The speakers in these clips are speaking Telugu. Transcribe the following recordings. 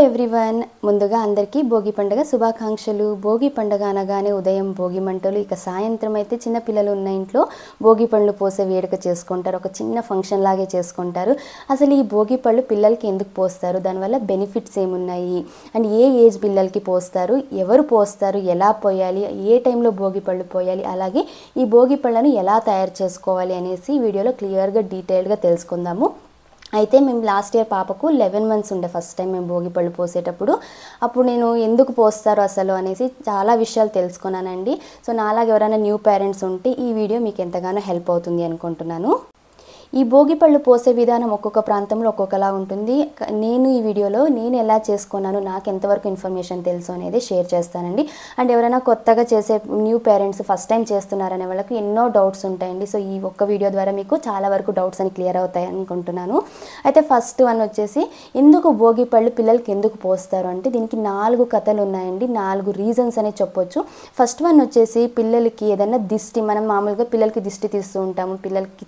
ఎవ్రీవన్ ముందుగా అందరికీ భోగి పండుగ శుభాకాంక్షలు. భోగి పండుగ అనగానే ఉదయం భోగి మంటలు, ఇక సాయంత్రం అయితే చిన్న పిల్లలు ఉన్న ఇంట్లో భోగి పండ్లు పోసే వేడుక చేసుకుంటారు. ఒక చిన్న ఫంక్షన్ లాగే చేసుకుంటారు. అసలు ఈ భోగి పళ్ళు పిల్లలకి ఎందుకు పోస్తారు, దానివల్ల బెనిఫిట్స్ ఏమున్నాయి, అండ్ ఏ ఏజ్ పిల్లలకి పోస్తారు, ఎవరు పోస్తారు, ఎలా పోయాలి, ఏ టైంలో భోగి పళ్ళు పోయాలి, అలాగే ఈ భోగి పళ్ళను ఎలా తయారు చేసుకోవాలి అనేసి వీడియోలో క్లియర్గా డీటెయిల్గా తెలుసుకుందాము. అయితే మేము లాస్ట్ ఇయర్ పాపకు 11 months ఉండే ఫస్ట్ టైం మేము భోగి పళ్ళు పోసేటప్పుడు. అప్పుడు నేను ఎందుకు పోస్తారు అసలు అనేసి చాలా విషయాలు తెలుసుకున్నానండి. సో నాలాగా ఎవరైనా న్యూ పేరెంట్స్ ఉంటే ఈ వీడియో మీకు ఎంతగానో హెల్ప్ అవుతుంది అనుకుంటున్నాను. ఈ భోగి పళ్ళు పోసే విధానం ఒక్కొక్క ప్రాంతంలో ఒక్కొక్కలా ఉంటుంది. నేను ఈ వీడియోలో నేను ఎలా చేసుకున్నాను, నాకు ఎంతవరకు ఇన్ఫర్మేషన్ తెలుసు అనేది షేర్ చేస్తానండి. అండ్ ఎవరైనా కొత్తగా చేసే న్యూ పేరెంట్స్ ఫస్ట్ టైం చేస్తున్నారనే వాళ్ళకి ఎన్నో డౌట్స్ ఉంటాయండి. సో ఈ ఒక్క వీడియో ద్వారా మీకు చాలా వరకు డౌట్స్ అని క్లియర్ అవుతాయి అనుకుంటున్నాను. అయితే ఫస్ట్ వన్ వచ్చేసి, ఎందుకు భోగి పళ్ళు పిల్లలకి ఎందుకు పోస్తారు అంటే దీనికి 4 కథలు ఉన్నాయండి, 4 రీజన్స్ అనే చెప్పొచ్చు. ఫస్ట్ వన్ వచ్చేసి, పిల్లలకి ఏదైనా దిష్టి, మనం మామూలుగా పిల్లలకి దిష్టి తీస్తూ ఉంటాము,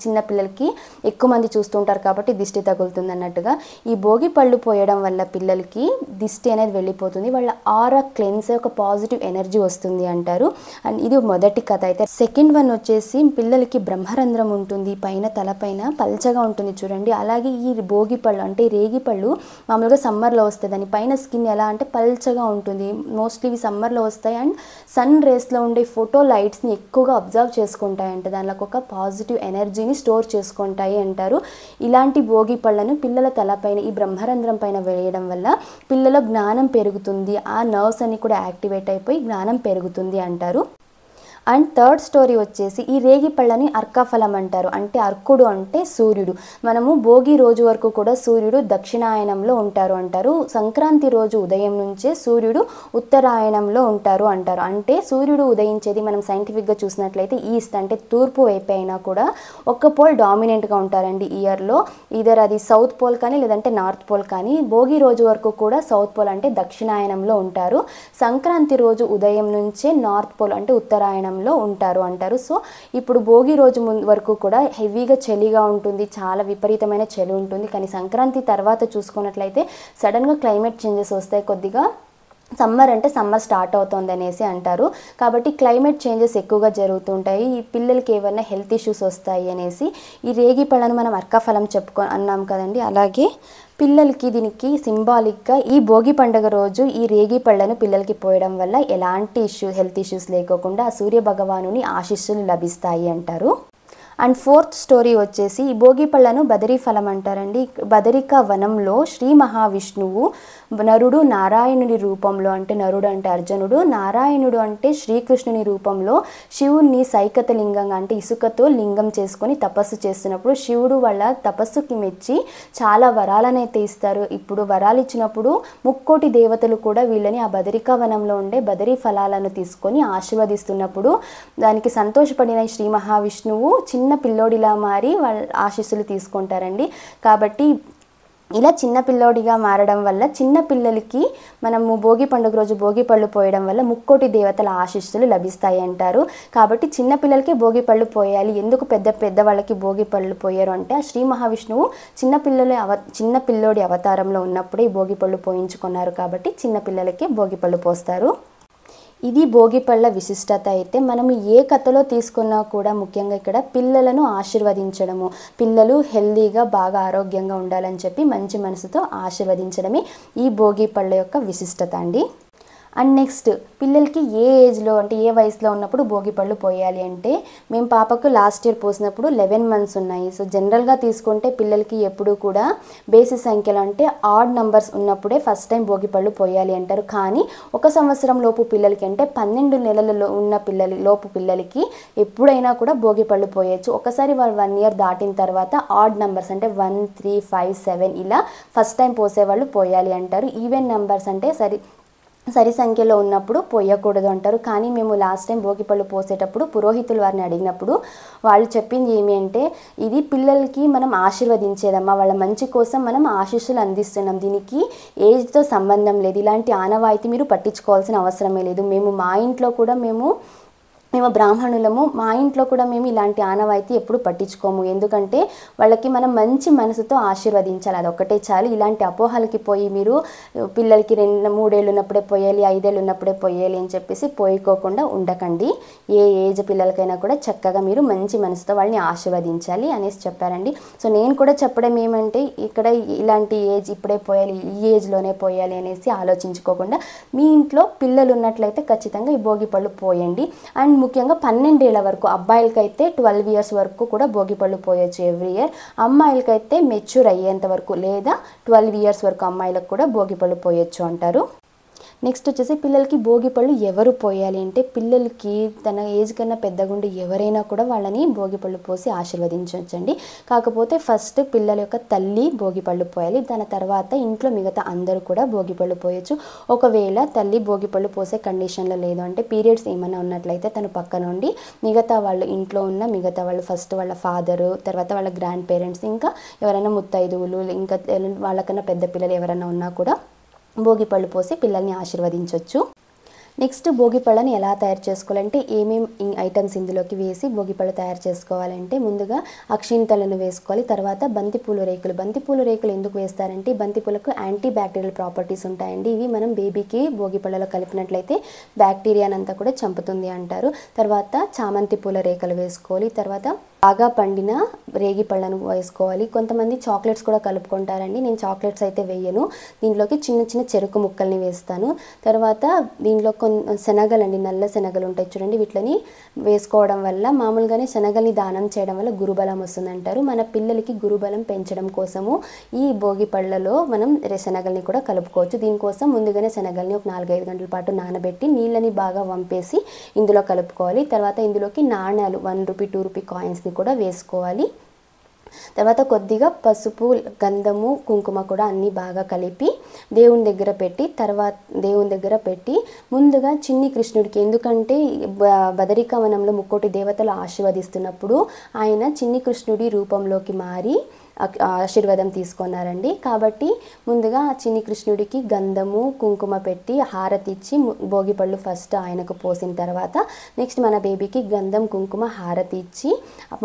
చిన్న పిల్లలకి ఎక్కువ మంది చూస్తుంటారు కాబట్టి దిష్టి తగులుతుంది అన్నట్టుగా ఈ భోగి పళ్ళు పోయడం వల్ల పిల్లలకి దిష్టి అనేది వెళ్ళిపోతుంది, వాళ్ళ ఆరా క్లెన్స్, ఒక పాజిటివ్ ఎనర్జీ వస్తుంది అంటారు. అండ్ ఇది మొదటి కథ. అయితే సెకండ్ వన్ వచ్చేసి, పిల్లలకి బ్రహ్మరంధ్రం ఉంటుంది పైన, తలపైన పల్చగా ఉంటుంది చూడండి. అలాగే ఈ భోగి పళ్ళు అంటే రేగి పళ్ళు మామూలుగా సమ్మర్లో వస్తాయి, దాని పైన స్కిన్ ఎలా అంటే పల్చగా ఉంటుంది. మోస్ట్లీ ఇవి సమ్మర్లో వస్తాయి అండ్ సన్ రేస్లో ఉండే ఫోటో లైట్స్ని ఎక్కువగా అబ్జర్వ్ చేసుకుంటాయంట, దానిలో ఒక పాజిటివ్ ఎనర్జీని స్టోర్ చేసుకుంటాయి అంటారు. ఇలాంటి భోగి పళ్ళను పిల్లల తలపైన ఈ బ్రహ్మరంధ్రం పైన వేయడం వల్ల పిల్లల జ్ఞానం పెరుగుతుంది, ఆ నర్వ్స్ అన్ని కూడా యాక్టివేట్ అయిపోయి జ్ఞానం పెరుగుతుంది అంటారు. అండ్ థర్డ్ స్టోరీ వచ్చేసి, ఈ రేగి పళ్ళని అర్కఫలం అంటారు. అంటే అర్కుడు అంటే సూర్యుడు. మనము భోగి రోజు వరకు కూడా సూర్యుడు దక్షిణాయనంలో ఉంటారు అంటారు. సంక్రాంతి రోజు ఉదయం నుంచే సూర్యుడు ఉత్తరాయణంలో ఉంటారు అంటారు. అంటే సూర్యుడు ఉదయించేది మనం సైంటిఫిక్గా చూసినట్లయితే ఈస్ట్ అంటే తూర్పు వైపు అయినా కూడా ఒక్క పోల్ డామినెంట్గా ఉంటారండి ఇయర్లో. ఈధర్ అది సౌత్ పోల్ కానీ లేదంటే నార్త్ పోల్ కానీ. భోగి రోజు వరకు కూడా సౌత్ పోల్ అంటే దక్షిణాయనంలో ఉంటారు. సంక్రాంతి రోజు ఉదయం నుంచే నార్త్ పోల్ అంటే ఉత్తరాయణం ఉంటారు అంటారు. సో ఇప్పుడు భోగి రోజు వరకు కూడా హెవీగా చలిగా ఉంటుంది, చాలా విపరీతమైన చలి ఉంటుంది. కానీ సంక్రాంతి తర్వాత చూసుకున్నట్లయితే సడన్గా క్లైమేట్ చేంజెస్ వస్తాయి, కొద్దిగా సమ్మర్ అంటే సమ్మర్ స్టార్ట్ అవుతుంది అనేసి అంటారు. కాబట్టి క్లైమేట్ చేంజెస్ ఎక్కువగా జరుగుతుంటాయి, ఈ పిల్లలకి ఏమైనా హెల్త్ ఇష్యూస్ వస్తాయి అనేసి ఈ రేగి పళ్ళను మనం అర్కఫలం అన్నాం కదండి. అలాగే పిల్లలకి దీనికి సింబాలిక్గా ఈ భోగి పండుగ రోజు ఈ రేగి పళ్ళను పిల్లలకి పోయడం వల్ల ఎలాంటి హెల్త్ ఇష్యూస్ లేకోకుండా ఆ సూర్య భగవానుని ఆశీస్సులు లభిస్తాయి అంటారు. అండ్ ఫోర్త్ స్టోరీ వచ్చేసి, ఈ భోగి పళ్ళను బదరీ ఫలం అంటారండి. బదరికా వనంలో శ్రీ మహావిష్ణువు నరుడు నారాయణుడి రూపంలో, అంటే నరుడు అంటే అర్జునుడు, నారాయణుడు అంటే శ్రీకృష్ణుని రూపంలో శివుణ్ణి సైకత లింగంగా అంటే ఇసుకతో లింగం చేసుకొని తపస్సు చేస్తున్నప్పుడు శివుడు వాళ్ళ తపస్సుకి మెచ్చి చాలా వరాలనైతే ఇస్తారు. ఇప్పుడు వరాలు ఇచ్చినప్పుడు ముక్కోటి దేవతలు కూడా వీళ్ళని ఆ బదరికా వనంలో ఉండే బదరీ ఫలాలను తీసుకొని ఆశీర్వదిస్తున్నప్పుడు దానికి సంతోషపడిన శ్రీ మహావిష్ణువు చిన్న పిల్లోడిలా మారి వాళ్ళ ఆశీస్సులు తీసుకుంటారండి. కాబట్టి ఇలా చిన్న పిల్లోడిగా మారడం వల్ల చిన్న పిల్లలకి మనము భోగి పండుగ రోజు భోగి పళ్ళు పోయడం వల్ల ముక్కోటి దేవతల ఆశీస్సులు లభిస్తాయి అంటారు. కాబట్టి చిన్న పిల్లలకి భోగి పళ్ళు పోయాలి. ఎందుకు పెద్ద వాళ్ళకి భోగి పళ్ళు పోయారు అంటే, ఆ శ్రీ మహావిష్ణువు చిన్న పిల్లోడి అవతారంలో ఉన్నప్పుడే ఈ భోగి పళ్ళు పోయించుకున్నారు కాబట్టి చిన్న పిల్లలకి భోగి పళ్ళు పోస్తారు. ఇది భోగి పళ్ళ విశిష్టత. అయితే మనం ఏ కథలో తీసుకున్నా కూడా ముఖ్యంగా ఇక్కడ పిల్లలను ఆశీర్వదించడము, పిల్లలు హెల్దీగా బాగా ఆరోగ్యంగా ఉండాలని చెప్పి మంచి మనసుతో ఆశీర్వదించడమే ఈ భోగి పళ్ళ యొక్క విశిష్టత అండి. అండ్ నెక్స్ట్, పిల్లలకి ఏ ఏజ్లో అంటే ఏ వయసులో ఉన్నప్పుడు భోగి పళ్ళు పోయాలి అంటే, మేము పాపకు లాస్ట్ ఇయర్ పోసినప్పుడు 11 months ఉన్నాయి. సో జనరల్గా తీసుకుంటే పిల్లలకి ఎప్పుడు కూడా బేసి సంఖ్యలో అంటే ఆడ్ నంబర్స్ ఉన్నప్పుడే ఫస్ట్ టైం భోగి పళ్ళు పోయాలి అంటారు. కానీ 1 సంవత్సరం లోపు పిల్లలకి అంటే 12 నెలలలో ఉన్న పిల్లలకి ఎప్పుడైనా కూడా భోగి పళ్ళు పోయచ్చు. ఒకసారి వాళ్ళు 1 year దాటిన తర్వాత ఆడ్ నంబర్స్ అంటే 1, 3, 5, 7 ఇలా ఫస్ట్ టైం పోసేవాళ్ళు పోయాలి అంటారు. ఈవెన్ నెంబర్స్ అంటే సరి సంఖ్యలో ఉన్నప్పుడు పోయకూడదు అంటారు. కానీ మేము లాస్ట్ టైం భోగి పళ్ళు పోసేటప్పుడు పురోహితులు వారిని అడిగినప్పుడు వాళ్ళు చెప్పింది ఏమి అంటే, ఇది పిల్లలకి మనం ఆశీర్వదించేదమ్మా, వాళ్ళ మంచి కోసం మనం ఆశీస్సులు అందిస్తున్నాం, దీనికి ఏజ్తో సంబంధం లేదు, ఇలాంటి ఆనవాయితీ మీరు పట్టించుకోవాల్సిన అవసరమే లేదు. మేము మా ఇంట్లో కూడా మేము మేము బ్రాహ్మణులము, మా ఇంట్లో కూడా మేము ఇలాంటి ఆనవాయితీ ఎప్పుడు పట్టించుకోము. ఎందుకంటే వాళ్ళకి మనం మంచి మనసుతో ఆశీర్వదించాలి, అదొక్కటే చాలు. ఇలాంటి అపోహలకి పోయి మీరు పిల్లలకి 3 ఏళ్ళు ఉన్నప్పుడే పోయాలి, 5 ఏళ్ళు ఉన్నప్పుడే పోయాలి అని చెప్పేసి పోయికోకుండా ఉండకండి. ఏ ఏజ్ పిల్లలకైనా కూడా చక్కగా మీరు మంచి మనసుతో వాళ్ళని ఆశీర్వదించాలి అనేసి చెప్పారండి. సో నేను కూడా చెప్పడం ఏమంటే, ఇక్కడ ఇలాంటి ఏజ్ ఇప్పుడే పోయాలి, ఈ ఏజ్లోనే పోయాలి అనేసి ఆలోచించుకోకుండా మీ ఇంట్లో పిల్లలు ఉన్నట్లయితే ఖచ్చితంగా ఈ భోగి పళ్ళు పోయండి. అండ్ ముఖ్యంగా 12 ఏళ్ల వరకు, అబ్బాయిలకైతే 12 ఇయర్స్ వరకు కూడా భోగిపళ్ళు పోయొచ్చు ఎవ్రీ ఇయర్. అమ్మాయిలకైతే మెచ్యూర్ అయ్యేంత వరకు లేదా 12 ఇయర్స్ వరకు అమ్మాయిలకు కూడా భోగిపళ్ళు పోయొచ్చు అంటారు. నెక్స్ట్ వచ్చేసి పిల్లలకి భోగిపళ్ళు ఎవరు పోయాలి అంటే, పిల్లలకి తన ఏజ్ కన్నా పెద్దగుండి ఎవరైనా కూడా వాళ్ళని భోగిపళ్ళు పోసి ఆశీర్వదించవచ్చండి. కాకపోతే ఫస్ట్ పిల్లల యొక్క తల్లి భోగిపళ్ళు పోయాలి, దాని తర్వాత ఇంట్లో మిగతా అందరూ కూడా భోగిపళ్ళు పోయొచ్చు. ఒకవేళ తల్లి భోగిపళ్ళు పోసే కండిషన్లో లేదు అంటే, పీరియడ్స్ ఏమైనా ఉన్నట్లయితే తను పక్క నుండి మిగతా వాళ్ళు, ఇంట్లో ఉన్న మిగతా వాళ్ళు, ఫస్ట్ వాళ్ళ ఫాదరు, తర్వాత వాళ్ళ గ్రాండ్ పేరెంట్స్, ఇంకా ఎవరైనా ముత్తైదువులు, ఇంకా వాళ్ళకన్నా పెద్ద పిల్లలు ఎవరైనా ఉన్నా కూడా భోగిపళ్ళు పోసి పిల్లల్ని ఆశీర్వదించవచ్చు. నెక్స్ట్ భోగిపళ్ళని ఎలా తయారు చేసుకోవాలంటే, ఏమేమి ఐటమ్స్ ఇందులోకి వేసి భోగిపళ్ళు తయారు చేసుకోవాలంటే, ముందుగా అక్షింతలను వేసుకోవాలి. తర్వాత బంతిపూల రేకులు. బంతిపూల రేకులు ఎందుకు వేస్తారంటే, బంతిపూలకు యాంటీ బ్యాక్టీరియల్ ప్రాపర్టీస్ ఉంటాయండి. ఇవి మనం బేబీకి భోగిపళ్ళలో కలిపినట్లయితే బ్యాక్టీరియానంతా కూడా చంపుతుంది అంటారు. తర్వాత చామంతి పూల రేకలు వేసుకోవాలి. తర్వాత బాగా పండిన రేగి పళ్ళను వేసుకోవాలి. కొంతమంది చాక్లెట్స్ కూడా కలుపుకుంటారండి, నేను చాక్లెట్స్ అయితే వేయను. దీంట్లోకి చిన్న చిన్న చెరుకు ముక్కల్ని వేస్తాను. తర్వాత దీంట్లో శనగలండి, నల్ల శనగలు ఉంటాయి చూడండి, వీటిని వేసుకోవడం వల్ల, మామూలుగానే శనగల్ని దానం చేయడం వల్ల గురుబలం వస్తుందంటారు. మన పిల్లలకి గురుబలం పెంచడం కోసము ఈ భోగి పళ్ళలో మనం శనగల్ని కూడా కలుపుకోవచ్చు. దీనికోసం ముందుగానే శనగల్ని ఒక 4-5 గంటల పాటు నానబెట్టి నీళ్ళని బాగా వంపేసి ఇందులో కలుపుకోవాలి. తర్వాత ఇందులోకి నాణ్యాలు 1 రూపీ 2 రూపీ కాయిన్స్ని కూడా వేసుకోవాలి. తర్వాత కొద్దిగా పసుపు, గంధము, కుంకుమ కూడా అన్నీ బాగా కలిపి దేవుని దగ్గర పెట్టి ముందుగా చిన్ని కృష్ణుడికి, ఎందుకంటే బదరికావనంలో ముక్కోటి దేవతలు ఆశీర్వదిస్తున్నప్పుడు ఆయన చిన్ని కృష్ణుడి రూపంలోకి మారి ఆశీర్వాదం తీసుకున్నారండి. కాబట్టి ముందుగా ఆ చిన్ని కృష్ణుడికి గంధము, కుంకుమ పెట్టి హారతి ఇచ్చి భోగిపళ్ళు ఫస్ట్ ఆయనకు పోసిన తర్వాత నెక్స్ట్ మన బేబీకి గంధం, కుంకుమ, హారతి ఇచ్చి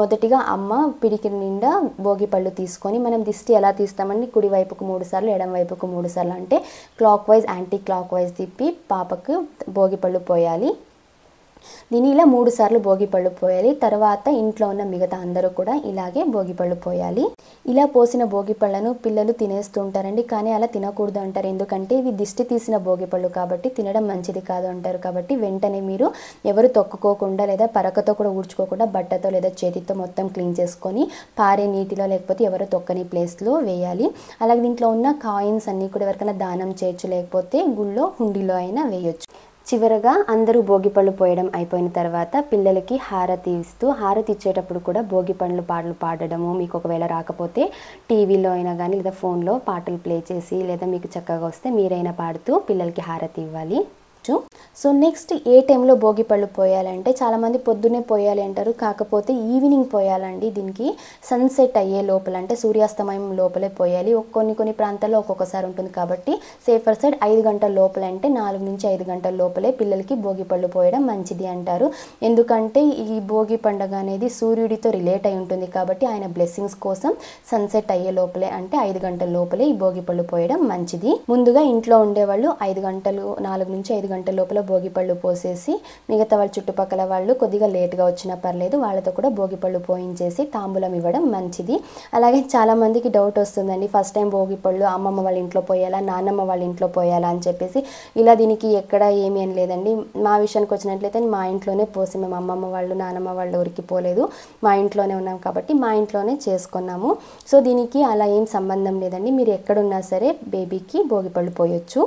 మొదటిగా అమ్మ పిడికి నిండా భోగిపళ్ళు తీసుకొని, మనం దిష్టి ఎలా తీస్తామండి, కుడి వైపుకు 3 సార్లు, ఎడమ వైపుకు 3 సార్లు, అంటే clock wise anti clock wise తిప్పి పాపకు భోగిపళ్ళు పోయాలి. దీన్ని ఇలా 3 సార్లు భోగిపళ్ళు పోయాలి. తర్వాత ఇంట్లో ఉన్న మిగతా అందరూ కూడా ఇలాగే భోగిపళ్ళు పోయాలి. ఇలా పోసిన భోగిపళ్ళను పిల్లలు తినేస్తూ ఉంటారండి, కానీ అలా తినకూడదు అంటారు. ఎందుకంటే ఇవి దిష్టి తీసిన భోగిపళ్ళు కాబట్టి తినడం మంచిది కాదు అంటారు. కాబట్టి వెంటనే మీరు ఎవరు తొక్కుకోకుండా లేదా పరకతో కూడా ఊడ్చుకోకుండా బట్టతో లేదా చేతితో మొత్తం క్లీన్ చేసుకొని పారే నీటిలో లేకపోతే ఎవరు తొక్కని ప్లేస్లో వేయాలి. అలాగే దీంట్లో ఉన్న కాయిన్స్ అన్నీ కూడా ఎవరికైనా దానం చేయొచ్చు, లేకపోతే గుళ్ళో హుండీలో అయినా వేయొచ్చు. చివరగా అందరూ భోగిపళ్ళు పోయడం అయిపోయిన తర్వాత పిల్లలకి హారతి ఇచ్చేటప్పుడు కూడా భోగిపళ్ళు పాటలు పాడడము, మీకు ఒకవేళ రాకపోతే టీవీలో అయినా కానీ లేదా ఫోన్లో పాటలు ప్లే చేసి, లేదా మీకు చక్కగా వస్తే మీరైనా పాడుతూ పిల్లలకి హారతి ఇవ్వాలి. సో నెక్స్ట్ ఏ టైంలో భోగిపళ్ళు పోయాలంటే, చాలామంది పొద్దున్నే పోయాలి అంటారు, కాకపోతే ఈవినింగ్ పోయాలండి. దీనికి సన్సెట్ అయ్యే లోపల, అంటే సూర్యాస్తమయం లోపలే పోయాలి. కొన్ని ప్రాంతాల్లో ఒక్కొక్కసారి ఉంటుంది కాబట్టి సేఫర్ సైడ్ 5 గంటల లోపల, అంటే 4 నుంచి 5 గంటల లోపలే పిల్లలకి భోగిపళ్ళు పోయడం మంచిది అంటారు. ఎందుకంటే ఈ భోగి పండుగ అనేది సూర్యుడితో రిలేట్ అయి ఉంటుంది కాబట్టి ఆయన బ్లెస్సింగ్స్ కోసం సన్సెట్ అయ్యే లోపలే, అంటే 5 గంటల లోపలే ఈ భోగిపళ్ళు పోయడం మంచిది. ముందుగా ఇంట్లో ఉండేవాళ్ళు 4 నుంచి 5 గంటల లోపల భోగిపళ్ళు పోసేసి, మిగతా వాళ్ళ చుట్టుపక్కల వాళ్ళు కొద్దిగా లేట్గా వచ్చినా పర్లేదు, వాళ్ళతో కూడా భోగిపళ్ళు పోయించేసి తాంబూలం ఇవ్వడం మంచిది. అలాగే చాలామందికి డౌట్ వస్తుందండి, ఫస్ట్ టైం భోగిపళ్ళు అమ్మమ్మ వాళ్ళ ఇంట్లో పోయాలా, నాన్నమ్మ వాళ్ళ ఇంట్లో పోయాలా అని చెప్పేసి. ఇలా దీనికి ఎక్కడ ఏమీ అని లేదండి. మా విషయానికి వచ్చినట్లయితే మా ఇంట్లోనే పోసి, మేము అమ్మమ్మ వాళ్ళు, నాన్నమ్మ వాళ్ళ ఊరికి పోలేదు, మా ఇంట్లోనే ఉన్నాం కాబట్టి మా ఇంట్లోనే చేసుకున్నాము. సో దీనికి అలా ఏం సంబంధం లేదండి, మీరు ఎక్కడున్నా సరే బేబీకి భోగిపళ్ళు పోయొచ్చు.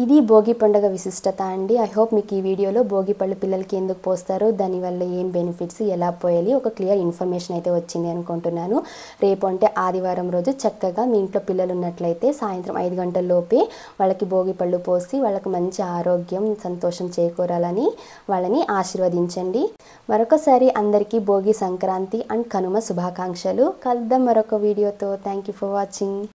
ఇది భోగి పండుగ విశిష్టత అండి. ఐ హోప్ మీకు ఈ వీడియోలో భోగిపళ్ళు పిల్లలకి ఎందుకు పోస్తారో, దానివల్ల ఏం బెనిఫిట్స్, ఎలా పోయాలి, ఒక క్లియర్ ఇన్ఫర్మేషన్ అయితే వచ్చింది అనుకుంటున్నాను. రేపు అంటే ఆదివారం రోజు చక్కగా మీ ఇంట్లో పిల్లలు ఉన్నట్లయితే సాయంత్రం 5 గంటల లోపే వాళ్ళకి భోగిపళ్ళు పోసి వాళ్ళకి మంచి ఆరోగ్యం, సంతోషం చేకూరాలని వాళ్ళని ఆశీర్వదించండి. మరొకసారి అందరికీ భోగి సంక్రాంతి అండ్ కనుమ శుభాకాంక్షలు. కలుద్దాం మరొక వీడియోతో. Thank you for watching.